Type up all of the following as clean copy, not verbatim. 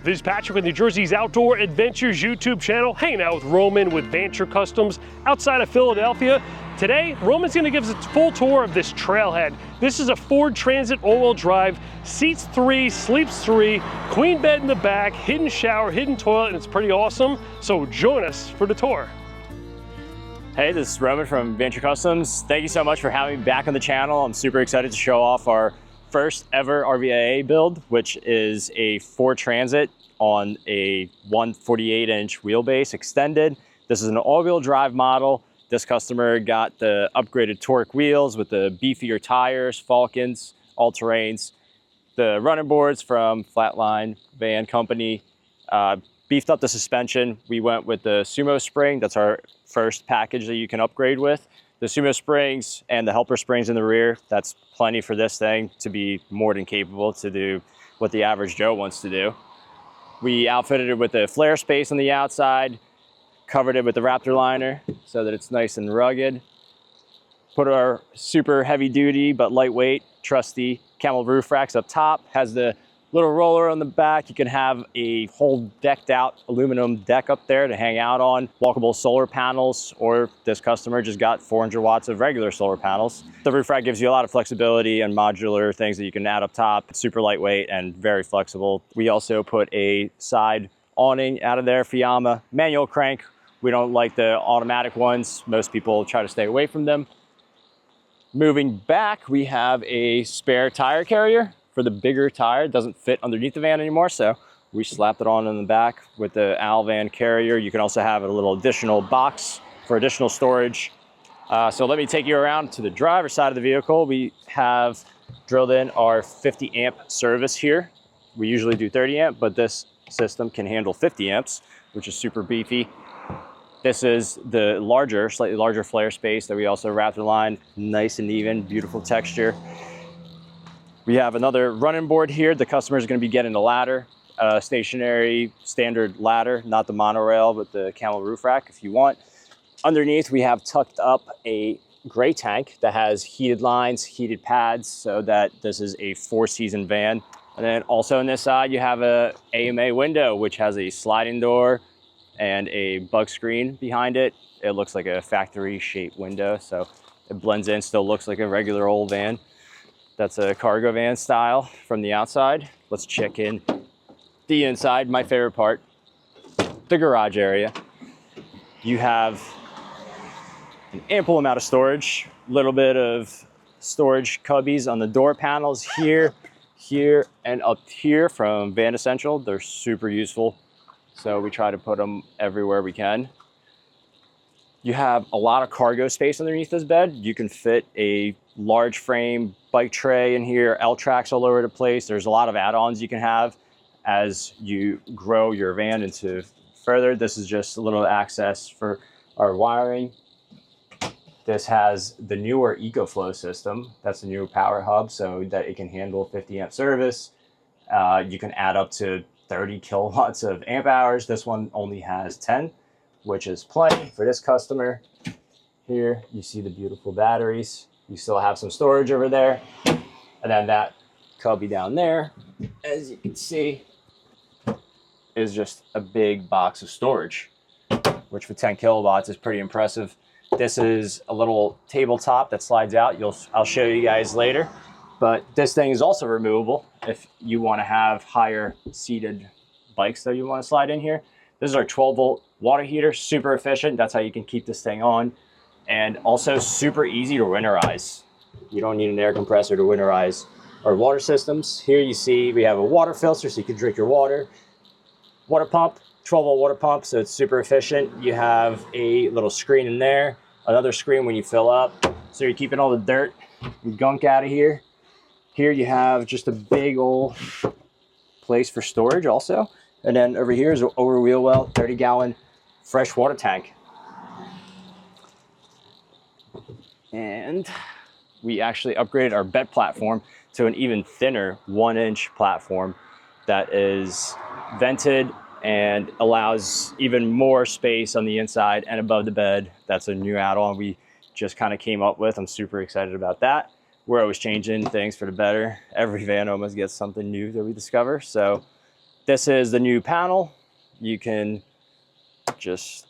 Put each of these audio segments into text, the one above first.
This is Patrick with New Jersey's Outdoor Adventures YouTube channel, hanging out with Roman with Vanture Customs outside of Philadelphia. Today, Roman's going to give us a full tour of this Trailhead. This is a Ford Transit all-wheel drive, seats 3, sleeps 3, queen bed in the back, hidden shower, hidden toilet, and it's pretty awesome. So join us for the tour. Hey, this is Roman from Vanture Customs. Thank you so much for having me back on the channel. I'm super excited to show off our first ever RVIA build, which is a Ford Transit on a 148-inch wheelbase extended. This is an all-wheel drive model. This customer got the upgraded torque wheels with the Beefier tires, Falcons, all-terrains, the running boards from Flatline Van Company, beefed up the suspension. We went with the Sumo Spring. That's our first package that you can upgrade with. The Sumo Springs and the helper springs in the rear, that's plenty for this thing to be more than capable to do what the average Joe wants to do. We outfitted it with a flare space on the outside, covered it with the Raptor liner so that it's nice and rugged. Put our super heavy duty but lightweight, trusty Camel roof racks up top. Has the little roller on the back. You can have a whole decked out aluminum deck up there to hang out on. Walkable solar panels, or this customer just got 400 watts of regular solar panels. The roof rack gives you a lot of flexibility and modular things that you can add up top. It's super lightweight and very flexible. We also put a side awning out of there, Fiamma, manual crank. We don't like the automatic ones. Most people try to stay away from them. Moving back, we have a spare tire carrier for the bigger tire. It doesn't fit underneath the van anymore, so we slapped it on in the back with the Van carrier. You can also have a little additional box for additional storage. So let me take you around to the driver's side of the vehicle. We have drilled in our 50 amp service here. We usually do 30 amp, but this system can handle 50 amps, which is super beefy. This is the larger, slightly larger flare space that we also Raptor line. Nice and even, beautiful texture. We have another running board here. The customer is going to be getting a ladder, stationary standard ladder, not the monorail, but the Camel roof rack if you want. Underneath, we have tucked up a gray tank that has heated lines, heated pads, so that this is a 4-season van. And then also on this side, you have a AMA window, which has a sliding door and a bug screen behind it. It looks like a factory shaped window, so it blends in, still looks like a regular old van. That's a cargo van style from the outside. Let's check in the inside, my favorite part, the garage area. You have an ample amount of storage, little bit of storage cubbies on the door panels here, here, and up here from Van Essential. They're super useful, so we try to put them everywhere we can. You have a lot of cargo space underneath this bed. You can fit a large frame bike tray in here, L-tracks all over the place. There's a lot of add-ons you can have as you grow your van into further. This is just a little access for our wiring. This has the newer EcoFlow system. That's the new power hub so that it can handle 50 amp service. You can add up to 30 kilowatts of amp hours. This one only has 10. Which is plenty for this customer. Here you see the beautiful batteries. You still have some storage over there. And then that cubby down there, as you can see, is just a big box of storage, which for 10 kilowatts is pretty impressive. This is a little tabletop that slides out. I'll show you guys later. But this thing is also removable if you want to have higher seated bikes that you want to slide in here. This is our 12-volt water heater, super efficient. That's how you can keep this thing on. And also super easy to winterize. You don't need an air compressor to winterize our water systems. Here you see we have a water filter so you can drink your water. Water pump, 12-volt water pump, so it's super efficient. You have a little screen in there, another screen when you fill up. So you're keeping all the dirt and gunk out of here. Here you have just a big old place for storage also. And then over here is an over wheel well, 30-gallon fresh water tank. And we actually upgraded our bed platform to an even thinner 1-inch platform that is vented and allows even more space on the inside and above the bed. That's a new add-on we just kind of came up with. I'm super excited about that. We're always changing things for the better. Every van almost gets something new that we discover. So This is the new panel. You can just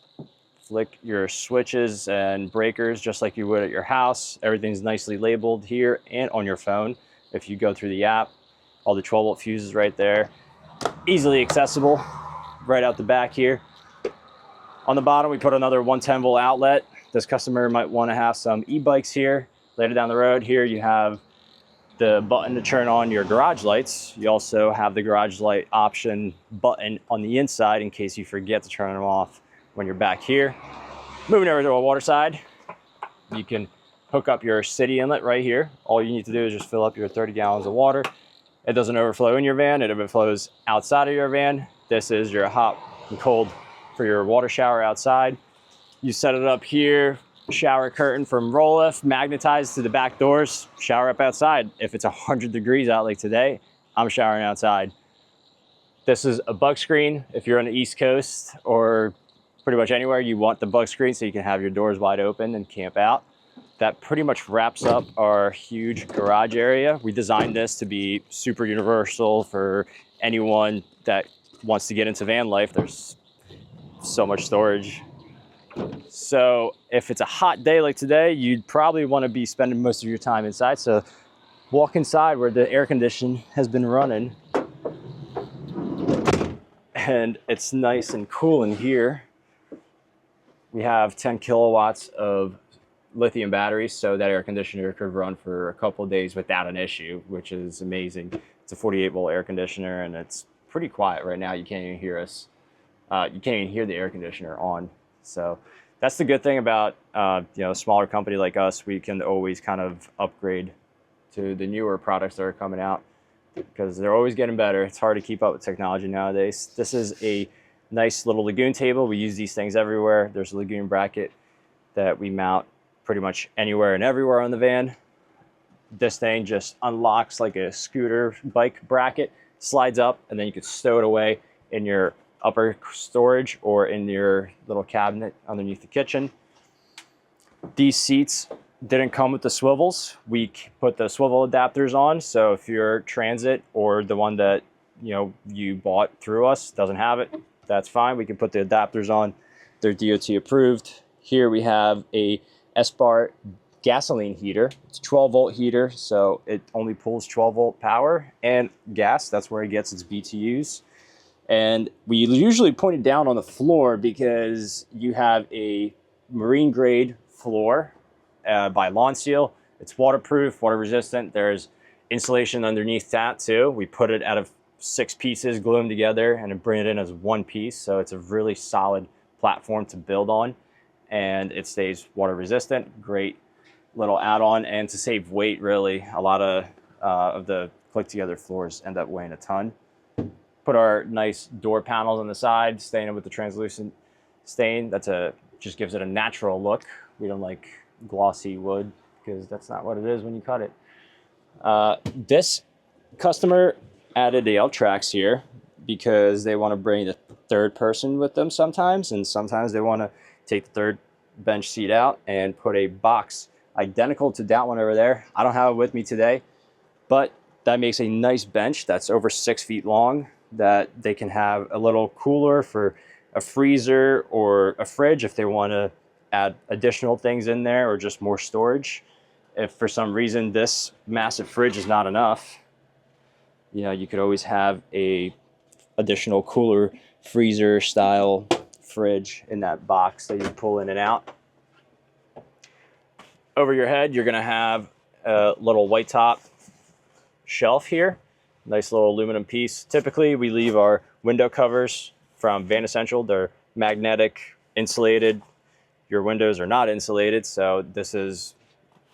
flick your switches and breakers just like you would at your house. Everything's nicely labeled here and on your phone. If you go through the app, all the 12-volt fuses right there. Easily accessible right out the back here. On the bottom, we put another 110-volt outlet. This customer might want to have some e-bikes here. Later down the road here, you have the button to turn on your garage lights. You also have the garage light option button on the inside in case you forget to turn them off when you're back here. Moving over to a water side, you can hook up your city inlet right here. All you need to do is just fill up your 30 gallons of water. It doesn't overflow in your van, it overflows outside of your van. This is your hot and cold for your water shower outside. You set it up here, shower curtain from Roll-Lift, magnetized to the back doors, shower up outside. If it's 100 degrees out like today, I'm showering outside. This is a bug screen. If you're on the East Coast or pretty much anywhere, you want the bug screen so you can have your doors wide open and camp out. That pretty much wraps up our huge garage area. We designed this to be super universal for anyone that wants to get into van life. There's so much storage. So if it's a hot day like today, you'd probably want to be spending most of your time inside. So walk inside where the air condition has been running. And it's nice and cool in here. We have 10 kilowatts of lithium batteries, so that air conditioner could run for a couple of days without an issue, which is amazing. It's a 48-volt air conditioner, and it's pretty quiet right now. You can't even hear us. You can't even hear the air conditioner on. So that's the good thing about a smaller company like us. We can always kind of upgrade to the newer products that are coming out because they're always getting better. It's hard to keep up with technology nowadays. This is a nice little lagoon table. We use these things everywhere. There's a lagoon bracket that we mount pretty much anywhere and everywhere on the van. This thing just unlocks like a scooter bike bracket, slides up, and then you can stow it away in your upper storage or in your little cabinet underneath the kitchen. These seats didn't come with the swivels. We put the swivel adapters on, so if your Transit or the one that you bought through us doesn't have it, that's fine. We can put the adapters on. They're DOT approved. Here we have a S-Bar gasoline heater. It's a 12-volt heater, so it only pulls 12-volt power and gas. That's where it gets its BTUs. And we usually point it down on the floor because you have a marine grade floor by Lawn Seal. It's waterproof, water resistant. There's insulation underneath that too. We put it out of 6 pieces, glue them together, and bring it in as one piece. So it's a really solid platform to build on, and it stays water resistant. Great little add-on, and to save weight, really. A lot of the click together floors end up weighing a ton. Put our nice door panels on the side, stain it with the translucent stain. Just gives it a natural look. We don't like glossy wood because that's not what it is when you cut it. This customer added the L-tracks here because they want to bring the third person with them sometimes, and sometimes they want to take the third bench seat out and put a box identical to that one over there. I don't have it with me today, but that makes a nice bench that's over 6 feet long that they can have a little cooler for a freezer or a fridge if they want to add additional things in there or just more storage. If for some reason this massive fridge is not enough, you could always have a additional cooler freezer style fridge in that box that you pull in and out. Over your head, you're gonna have a little white top shelf here. Nice little aluminum piece. Typically, we leave our window covers from Van Essential. They're magnetic, insulated. Your windows are not insulated, so this is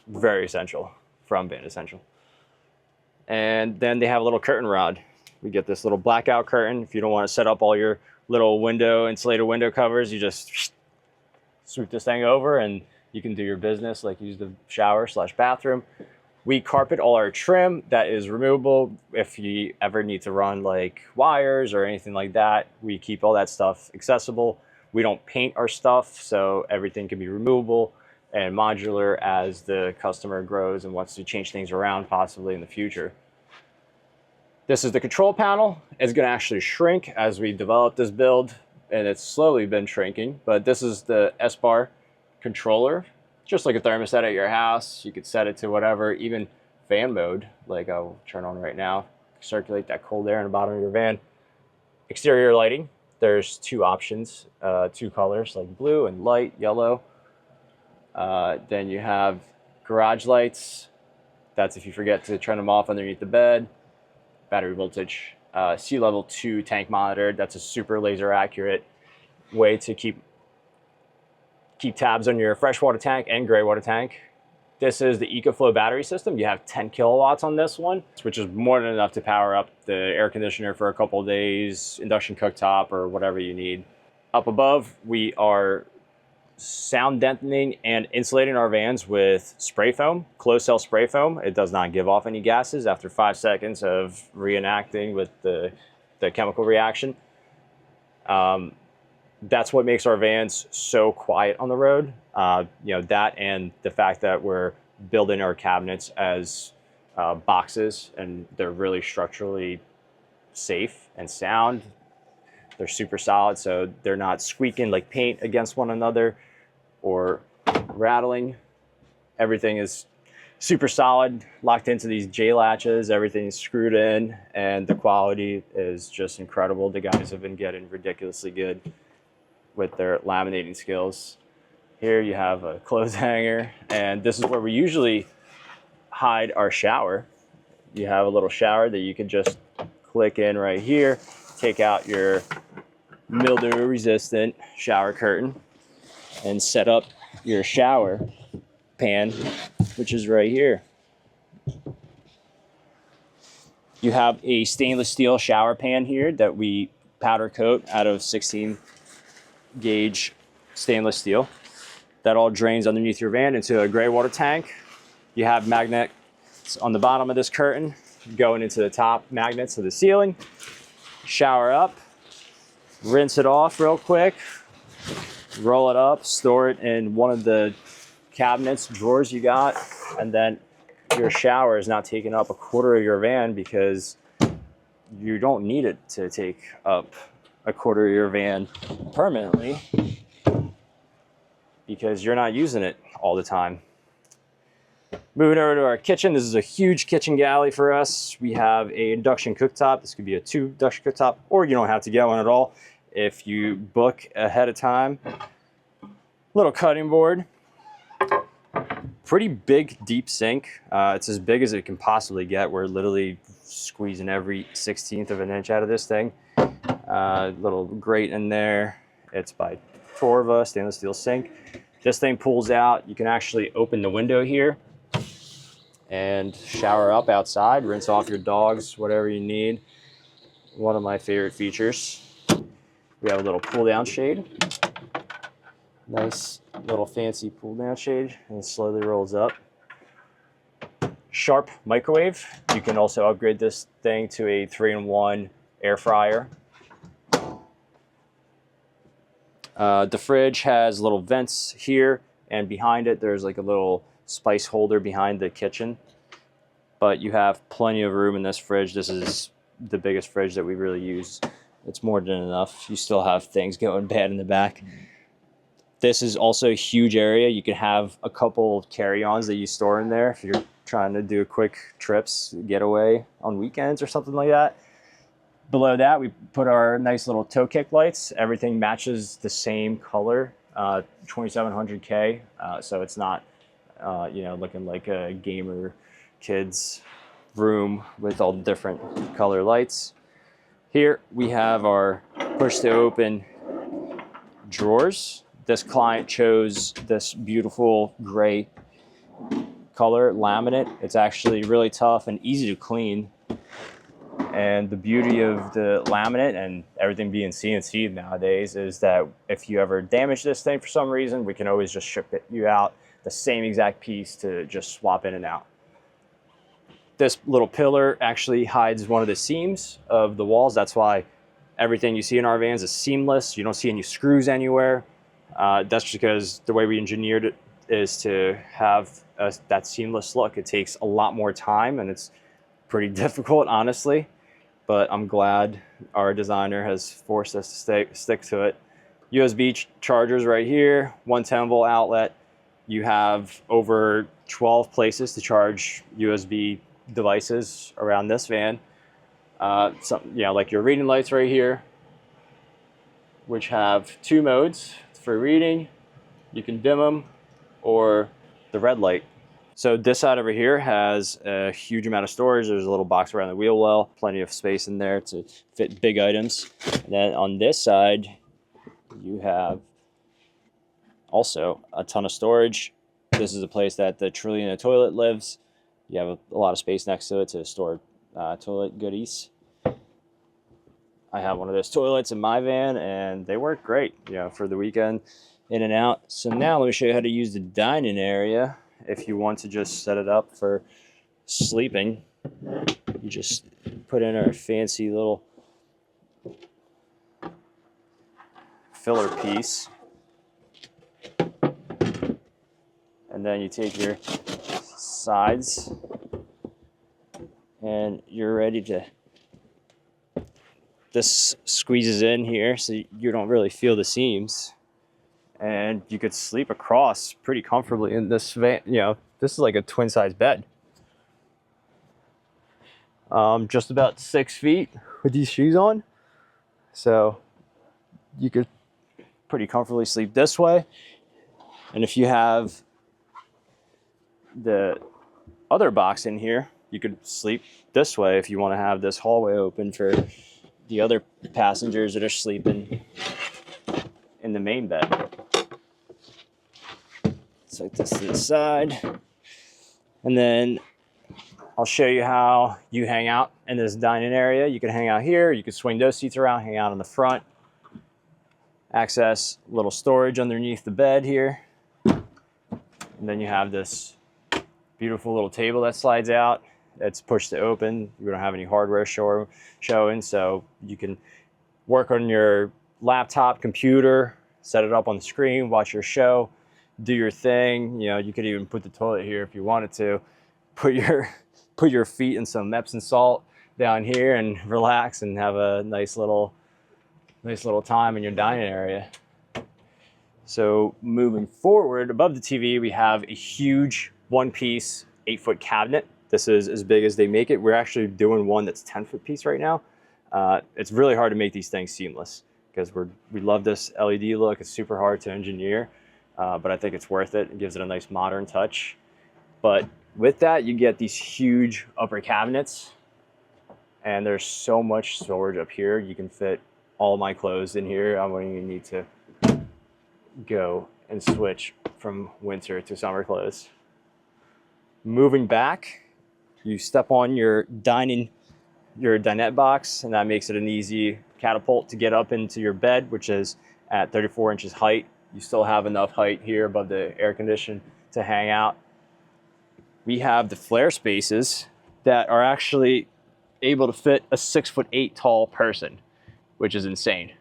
very essential from Van Essential. And then they have a little curtain rod. We get this little blackout curtain. If you don't want to set up all your little insulated window covers, you just swoop this thing over and you can do your business, like use the shower/bathroom. We carpet all our trim that is removable. If you ever need to run like wires or anything like that, we keep all that stuff accessible. We don't paint our stuff, so everything can be removable and modular as the customer grows and wants to change things around possibly in the future. This is the control panel. It's gonna actually shrink as we develop this build, and it's slowly been shrinking, but this is the S-bar controller. Just like a thermostat at your house. You could set it to whatever, even fan mode, like I'll turn on right now, circulate that cold air in the bottom of your van. Exterior lighting, there's two options, two colors, like blue and light yellow. Then you have garage lights. That's if you forget to turn them off underneath the bed. Battery voltage, sea level 2 tank monitor. That's a super laser accurate way to keep tabs on your freshwater tank and gray water tank. This is the EcoFlow battery system. You have 10 kilowatts on this one, which is more than enough to power up the air conditioner for a couple of days, induction cooktop, or whatever you need. Up above, we are sound deadening and insulating our vans with spray foam, closed cell spray foam. It does not give off any gases after 5 seconds of reenacting with the chemical reaction. That's what makes our vans so quiet on the road. You know, that and the fact that we're building our cabinets as boxes, and they're really structurally safe and sound. They're super solid, so they're not squeaking like paint against one another or rattling. Everything is super solid, locked into these J-latches. Everything's screwed in, and the quality is just incredible. The guys have been getting ridiculously good with their laminating skills. Here you have a clothes hanger, and this is where we usually hide our shower. You have a little shower that you can just click in right here, take out your mildew resistant shower curtain, and set up your shower pan, which is right here. You have a stainless steel shower pan here that we powder coat out of 16 gauge stainless steel. That all drains underneath your van into a gray water tank. You have magnets on the bottom of this curtain going into the top magnets of the ceiling. Shower up, rinse it off real quick, roll it up, store it in one of the cabinets, drawers you got, and then your shower is not taking up a quarter of your van because you don't need it to take up a quarter of your van permanently because you're not using it all the time. Moving over to our kitchen, this is a huge kitchen galley for us. We have a induction cooktop. This could be a 2 induction cooktop, or you don't have to get one at all if you book ahead of time. Little cutting board. Pretty big, deep sink. It's as big as it can possibly get. We're literally squeezing every 1/16 of an inch out of this thing. Little grate in there. It's by Torva, stainless steel sink. This thing pulls out. You can actually open the window here and shower up outside, rinse off your dogs, whatever you need. One of my favorite features. We have a little pull down shade. Nice little fancy pull down shade, and it slowly rolls up. Sharp microwave. You can also upgrade this thing to a 3-in-1 air fryer. The fridge has little vents here, and behind it there's like a little spice holder behind the kitchen. But you have plenty of room in this fridge. This is the biggest fridge that we really use. It's more than enough. You still have things going bad in the back. This is also a huge area. You can have a couple carry-ons that you store in there if you're trying to do a quick trips, getaway on weekends or something like that. Below that, we put our nice little toe kick lights. Everything matches the same color, 2700K. So it's not, you know, looking like a gamer kid's room with all the different color lights. Here we have our push to open drawers. This client chose this beautiful gray color laminate. It's actually really tough and easy to clean. And the beauty of the laminate and everything being CNC'd nowadays is that if you ever damage this thing for some reason, we can always just ship you out the same exact piece to just swap in and out. This little pillar actually hides one of the seams of the walls. That's why everything you see in our vans is seamless. You don't see any screws anywhere. That's just because the way we engineered it is to have that seamless look. It takes a lot more time and it's pretty difficult, honestly. but I'm glad our designer has forced us to stick to it. USB chargers right here, 110-volt outlet. You have over 12 places to charge USB devices around this van. Like your reading lights right here, which have 2 modes for reading. You can dim them, or the red light. So this side over here has a huge amount of storage. There's a little box around the wheel well, plenty of space in there to fit big items. And then on this side, you have also a ton of storage. This is a place that the Trillionaire toilet lives. You have a lot of space next to it to store toilet goodies. I have one of those toilets in my van, and they work great, for the weekend, in and out. So now let me show you how to use the dining area. If you want to just set it up for sleeping, you just put in our fancy little filler piece. And then you take your sides and you're ready to, this squeezes in here so you don't really feel the seams. And you could sleep across pretty comfortably in this van. This is like a twin size bed. Just about 6 feet with these shoes on. So you could pretty comfortably sleep this way. And if you have the other box in here, you could sleep this way if you want to have this hallway open for the other passengers that are sleeping in the main bed. Like this to the side, and then I'll show you how you hang out in this dining area. You can hang out here, you can swing those seats around, hang out in the front, access little storage underneath the bed here, and then you have this beautiful little table that slides out. It's pushed to open. We don't have any hardware showing, so you can work on your laptop, computer, set it up on the screen, watch your show, do your thing. You could even put the toilet here if you wanted to. Put your feet in some Epsom salt down here and relax and have a nice little time in your dining area. So moving forward, above the TV, we have a huge 1-piece 8-foot cabinet. This is as big as they make it. We're actually doing one that's 10-foot piece right now. It's really hard to make these things seamless because we love this LED look. It's super hard to engineer. But I think it's worth it. It gives it a nice modern touch. But with that, you get these huge upper cabinets, and there's so much storage up here. You can fit all my clothes in here. I wouldn't even need to go and switch from winter to summer clothes. Moving back, you step on your dinette box, and that makes it an easy catapult to get up into your bed, which is at 34 inches height. You still have enough height here above the air condition to hang out. We have the flare spaces that are actually able to fit a 6'8" tall person, which is insane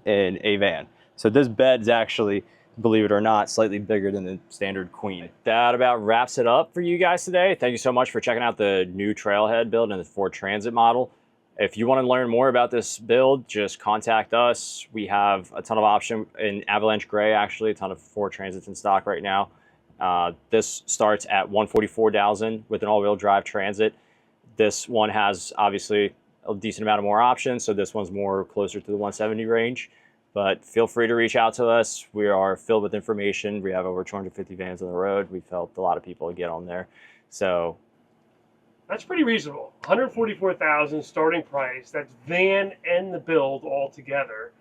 in a van. So this bed's actually, believe it or not, slightly bigger than the standard queen. That about wraps it up for you guys today. Thank you so much for checking out the new Trailhead build and the Ford Transit model. If you want to learn more about this build, just contact us. We have a ton of options in Avalanche Gray, actually, a ton of Ford Transits in stock right now. This starts at $144,000 with an all-wheel drive Transit. This one has obviously a decent amount of more options, so this one's more closer to the 170 range. But feel free to reach out to us. We are filled with information. We have over 250 vans on the road. We've helped a lot of people get on there. So that's pretty reasonable. $144,000 starting price. That's van and the build all together.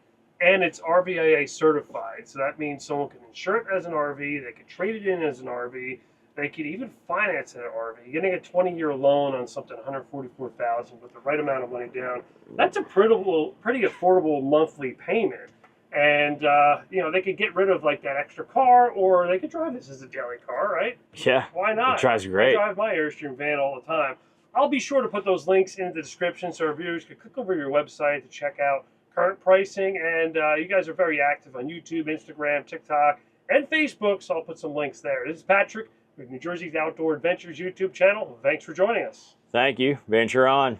And it's RVIA certified. So that means someone can insure it as an RV. They could trade it in as an RV. They could even finance an RV. Getting a 20-year loan on something, $144,000 with the right amount of money down. That's a pretty affordable monthly payment. And, they could get rid of like that extra car, or they could drive this as a daily car, right? Yeah. Why not? It drives great. I drive my Airstream van all the time. I'll be sure to put those links in the description so our viewers can click over your website to check out current pricing. And you guys are very active on YouTube, Instagram, TikTok, and Facebook, so I'll put some links there. This is Patrick with New Jersey's Outdoor Adventures YouTube channel. Thanks for joining us. Thank you. Venture on.